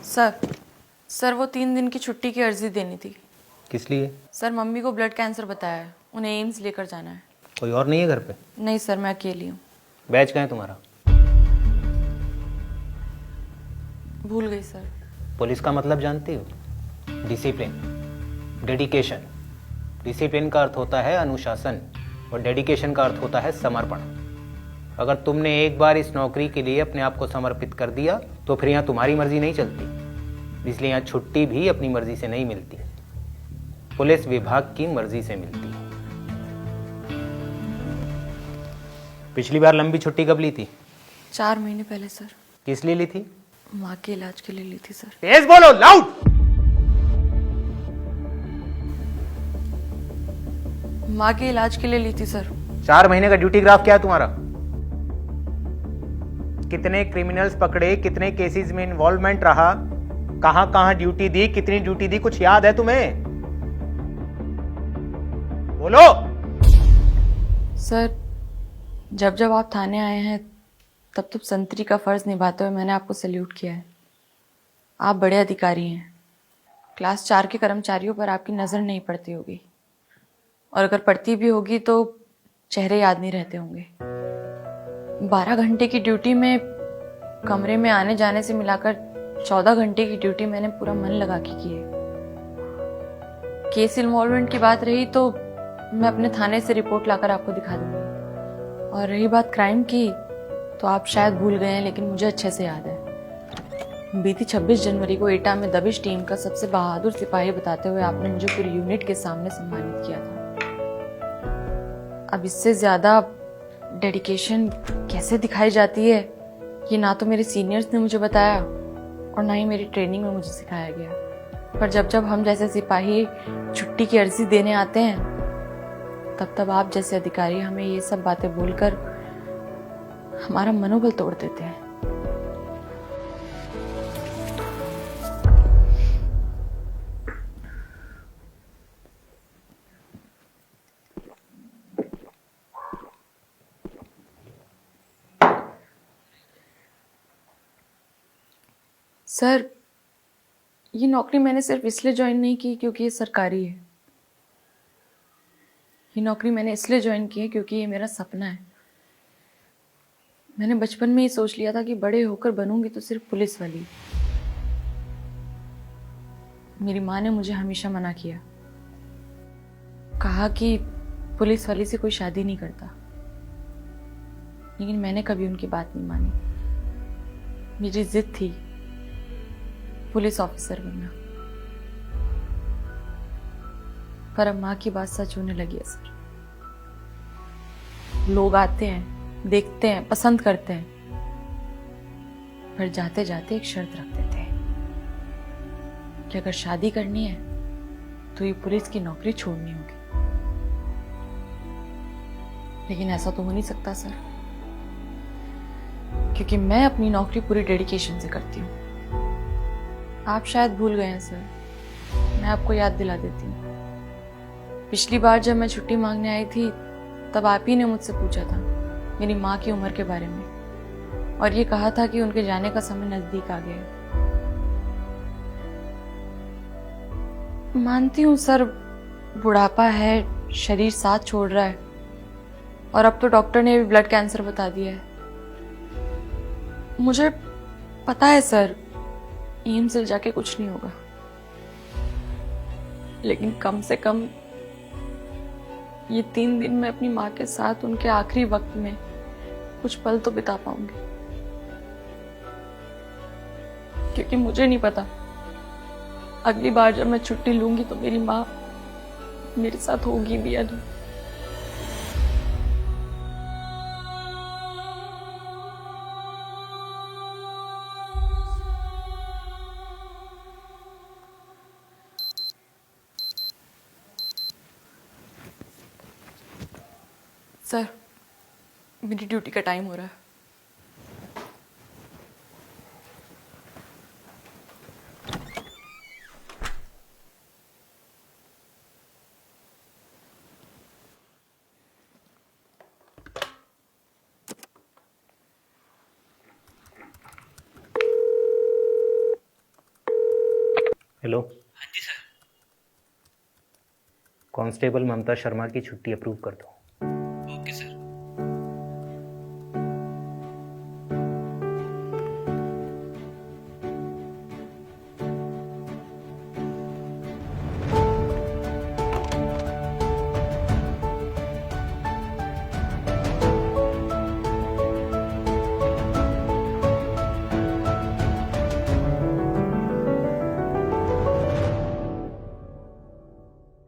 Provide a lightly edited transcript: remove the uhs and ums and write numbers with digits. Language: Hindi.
सर सर वो 3 दिन की छुट्टी की अर्जी देनी थी। किस लिए? सर मम्मी को ब्लड कैंसर बताया है, उन्हें एम्स लेकर जाना है। कोई और नहीं है घर पे? नहीं सर, मैं अकेली हूँ। बैच कहाँ है तुम्हारा? भूल गई सर। पुलिस का मतलब जानती हो? Discipline, dedication. डिसिप्लिन का अर्थ होता है अनुशासन और डेडिकेशन का अर्थ होता है समर्पण। अगर तुमने एक बार इस नौकरी के लिए अपने आप को समर्पित कर दिया तो फिर यहाँ तुम्हारी मर्जी नहीं चलती। इसलिए यहाँ छुट्टी भी अपनी मर्जी से नहीं मिलती, पुलिस विभाग की मर्जी से मिलती है। पिछली बार लंबी छुट्टी कब ली थी? 4 महीने पहले सर। किस लिए ली थी? माँ के इलाज के लिए ली थी सर। तेज बोलो, लाउड। माँ के इलाज के लिए ली थी सर। 4 महीने का ड्यूटी ग्राफ क्या है तुम्हारा? कितने क्रिमिनल्स पकड़े, कितने केसेस में इन्वॉल्वमेंट रहा, कहां कहां ड्यूटी दी, कितनी ड्यूटी दी, कुछ याद है तुम्हें? बोलो। सर जब जब आप थाने आए हैं तब तब संतरी का फर्ज निभाते हुए मैंने आपको सैल्यूट किया है। आप बड़े अधिकारी हैं। क्लास 4 के कर्मचारियों पर आपकी नज़र नहीं पड़ती होगी, और अगर पड़ती भी होगी तो चेहरे याद नहीं रहते होंगे। 12 घंटे की ड्यूटी में कमरे में आने जाने से मिलाकर 14 घंटे की ड्यूटी मैंने पूरा मन लगा के की है। केस इन्वॉल्वमेंट की बात रही तो मैं अपने थाने से रिपोर्ट लाकर आपको दिखा दूंगी, और रही बात क्राइम की तो आप शायद भूल गए हैं, लेकिन मुझे अच्छे से याद है। बीती 26 जनवरी को एटा में दबिश टीम का सबसे बहादुर सिपाही बताते हुए आपने मुझे पूरी यूनिट के सामने सम्मानित किया था। अब इससे ज्यादा डेडिकेशन कैसे दिखाई जाती है ये ना तो मेरे सीनियर्स ने मुझे बताया और ना ही मेरी ट्रेनिंग में मुझे सिखाया गया। पर जब जब हम जैसे सिपाही छुट्टी की अर्जी देने आते हैं तब तब आप जैसे अधिकारी हमें ये सब बातें बोलकर हमारा मनोबल तोड़ देते हैं। सर ये नौकरी मैंने सिर्फ इसलिए ज्वाइन नहीं की क्योंकि ये सरकारी है। ये नौकरी मैंने इसलिए ज्वाइन की है क्योंकि ये मेरा सपना है। मैंने बचपन में ही सोच लिया था कि बड़े होकर बनूंगी तो सिर्फ पुलिस वाली। मेरी माँ ने मुझे हमेशा मना किया, कहा कि पुलिस वाली से कोई शादी नहीं करता, लेकिन मैंने कभी उनकी बात नहीं मानी। मेरी जिद थी पुलिस ऑफिसर बनना। पर अब माँ की बात सच होने लगी है सर। लोग आते हैं, देखते हैं, पसंद करते हैं, पर जाते जाते एक शर्त रख देते हैं कि अगर शादी करनी है तो ये पुलिस की नौकरी छोड़नी होगी। लेकिन ऐसा तो हो नहीं सकता सर, क्योंकि मैं अपनी नौकरी पूरी डेडिकेशन से करती हूँ। आप शायद भूल गए हैं सर, मैं आपको याद दिला देती हूँ। पिछली बार जब मैं छुट्टी मांगने आई थी तब आप ही ने मुझसे पूछा था मेरी माँ की उम्र के बारे में, और ये कहा था कि उनके जाने का समय नजदीक आ गया है। मानती हूँ सर, बुढ़ापा है, शरीर साथ छोड़ रहा है, और अब तो डॉक्टर ने भी ब्लड कैंसर बता दिया है। मुझे पता है सर, एम्स से जाके कुछ नहीं होगा, लेकिन कम से कम ये 3 दिन मैं अपनी माँ के साथ उनके आखिरी वक्त में कुछ पल तो बिता पाऊंगी। क्योंकि मुझे नहीं पता अगली बार जब मैं छुट्टी लूंगी तो मेरी माँ मेरे साथ होगी भी या नहीं। सर मेरी ड्यूटी का टाइम हो रहा है। हेलो, हाँ जी सर। कांस्टेबल ममता शर्मा की छुट्टी अप्रूव कर दो।